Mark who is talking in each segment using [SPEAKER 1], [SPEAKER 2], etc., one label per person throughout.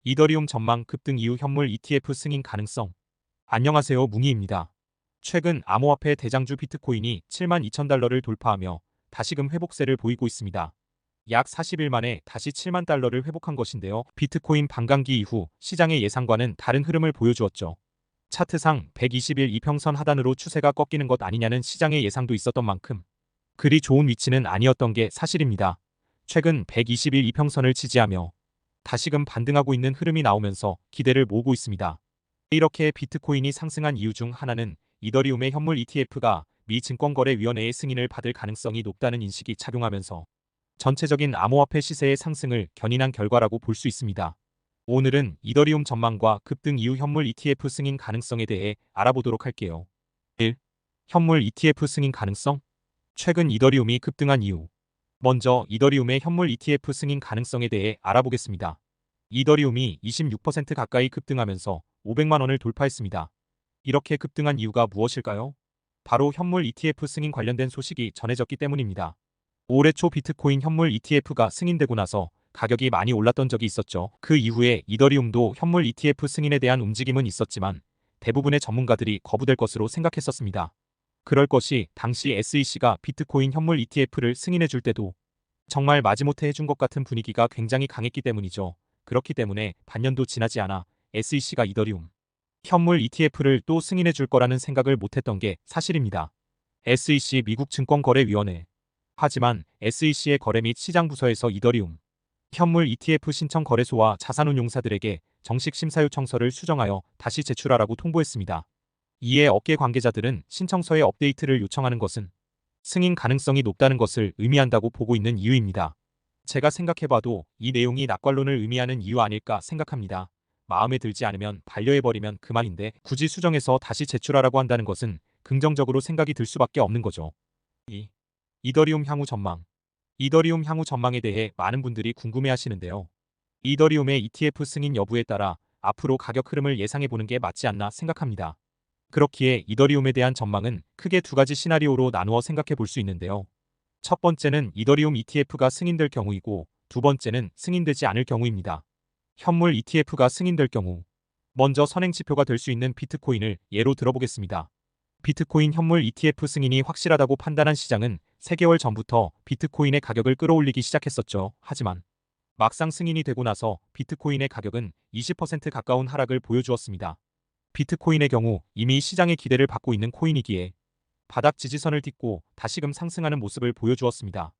[SPEAKER 1] 이더리움 전망 급등 이후 현물 ETF 승인 가능성. 안녕하세요, 뭉이입니다. 최근 암호화폐 대장주 비트코인이 72,000달러를 돌파하며 다시금 회복세를 보이고 있습니다. 약 40일 만에 다시 7만 달러를 회복한 것인데요. 비트코인 반감기 이후 시장의 예상과는 다른 흐름을 보여주었죠. 차트상 120일 이평선 하단으로 추세가 꺾이는 것 아니냐는 시장의 예상도 있었던 만큼 그리 좋은 위치는 아니었던 게 사실입니다. 최근 120일 이평선을 지지하며 다시금 반등하고 있는 흐름이 나오면서 기대를 모으고 있습니다. 이렇게 비트코인이 상승한 이유 중 하나는 이더리움의 현물 ETF가 미 증권거래위원회의 승인을 받을 가능성이 높다는 인식이 작용하면서 전체적인 암호화폐 시세의 상승을 견인한 결과라고 볼 수 있습니다. 오늘은 이더리움 전망과 급등 이후 현물 ETF 승인 가능성에 대해 알아보도록 할게요. 1. 현물 ETF 승인 가능성? 최근 이더리움이 급등한 이유. 먼저 이더리움의 현물 ETF 승인 가능성에 대해 알아보겠습니다. 이더리움이 26% 가까이 급등하면서 500만 원을 돌파했습니다. 이렇게 급등한 이유가 무엇일까요? 바로 현물 ETF 승인 관련된 소식이 전해졌기 때문입니다. 올해 초 비트코인 현물 ETF가 승인되고 나서 가격이 많이 올랐던 적이 있었죠. 그 이후에 이더리움도 현물 ETF 승인에 대한 움직임은 있었지만 대부분의 전문가들이 거부될 것으로 생각했었습니다. 그럴 것이 당시 SEC가 비트코인 현물 ETF를 승인해 줄 때도 정말 마지못해 해준 것 같은 분위기가 굉장히 강했기 때문이죠. 그렇기 때문에 반년도 지나지 않아 SEC가 이더리움 현물 ETF를 또 승인해 줄 거라는 생각을 못했던 게 사실입니다. SEC 미국 증권거래위원회. 하지만 SEC의 거래 및 시장 부서에서 이더리움 현물 ETF 신청 거래소와 자산운용사들에게 정식 심사 요청서를 수정하여 다시 제출하라고 통보했습니다. 이에 업계 관계자들은 신청서의 업데이트를 요청하는 것은 승인 가능성이 높다는 것을 의미한다고 보고 있는 이유입니다. 제가 생각해봐도 이 내용이 낙관론을 의미하는 이유 아닐까 생각합니다. 마음에 들지 않으면 반려해버리면 그만인데 굳이 수정해서 다시 제출하라고 한다는 것은 긍정적으로 생각이 들 수밖에 없는 거죠. 2. 이더리움 향후 전망. 이더리움 향후 전망에 대해 많은 분들이 궁금해하시는데요. 이더리움의 ETF 승인 여부에 따라 앞으로 가격 흐름을 예상해보는 게 맞지 않나 생각합니다. 그렇기에 이더리움에 대한 전망은 크게 두 가지 시나리오로 나누어 생각해 볼 수 있는데요. 첫 번째는 이더리움 ETF가 승인될 경우이고 두 번째는 승인되지 않을 경우입니다. 현물 ETF가 승인될 경우 먼저 선행지표가 될 수 있는 비트코인을 예로 들어보겠습니다. 비트코인 현물 ETF 승인이 확실하다고 판단한 시장은 3개월 전부터 비트코인의 가격을 끌어올리기 시작했었죠. 하지만 막상 승인이 되고 나서 비트코인의 가격은 20% 가까운 하락을 보여주었습니다. 비트코인의 경우 이미 시장의 기대를 받고 있는 코인이기에 바닥 지지선을 딛고 다시금 상승하는 모습을 보여주었습니다.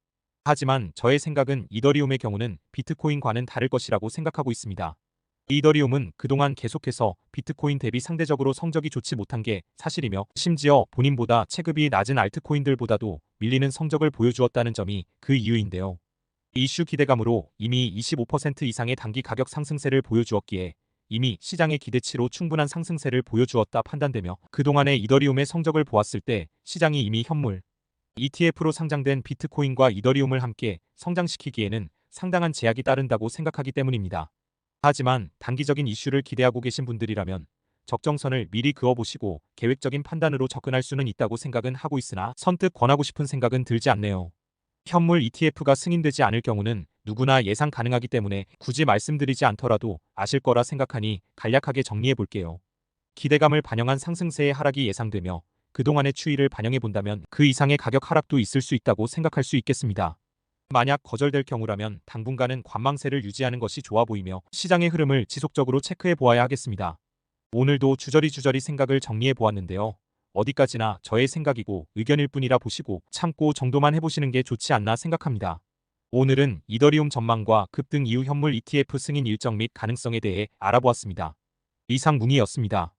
[SPEAKER 1] 하지만 저의 생각은 이더리움의 경우는 비트코인과는 다를 것이라고 생각하고 있습니다. 이더리움은 그동안 계속해서 비트코인 대비 상대적으로 성적이 좋지 못한 게 사실이며 심지어 본인보다 체급이 낮은 알트코인들보다도 밀리는 성적을 보여주었다는 점이 그 이유인데요. 이슈 기대감으로 이미 25% 이상의 단기 가격 상승세를 보여주었기에 이미 시장의 기대치로 충분한 상승세를 보여주었다 판단되며 그동안의 이더리움의 성적을 보았을 때 시장이 이미 현물 ETF로 상장된 비트코인과 이더리움을 함께 성장시키기에는 상당한 제약이 따른다고 생각하기 때문입니다. 하지만 단기적인 이슈를 기대하고 계신 분들이라면 적정선을 미리 그어보시고 계획적인 판단으로 접근할 수는 있다고 생각은 하고 있으나 선뜻 권하고 싶은 생각은 들지 않네요. 현물 ETF가 승인되지 않을 경우는 누구나 예상 가능하기 때문에 굳이 말씀드리지 않더라도 아실 거라 생각하니 간략하게 정리해 볼게요. 기대감을 반영한 상승세의 하락이 예상되며 그동안의 추이를 반영해 본다면 그 이상의 가격 하락도 있을 수 있다고 생각할 수 있겠습니다. 만약 거절될 경우라면 당분간은 관망세를 유지하는 것이 좋아 보이며 시장의 흐름을 지속적으로 체크해 보아야 하겠습니다. 오늘도 주저리 생각을 정리해 보았는데요. 어디까지나 저의 생각이고 의견일 뿐이라 보시고 참고 정도만 해보시는 게 좋지 않나 생각합니다. 오늘은 이더리움 전망과 급등 이후 현물 ETF 승인 일정 및 가능성에 대해 알아보았습니다. 이상 뭉이었습니다.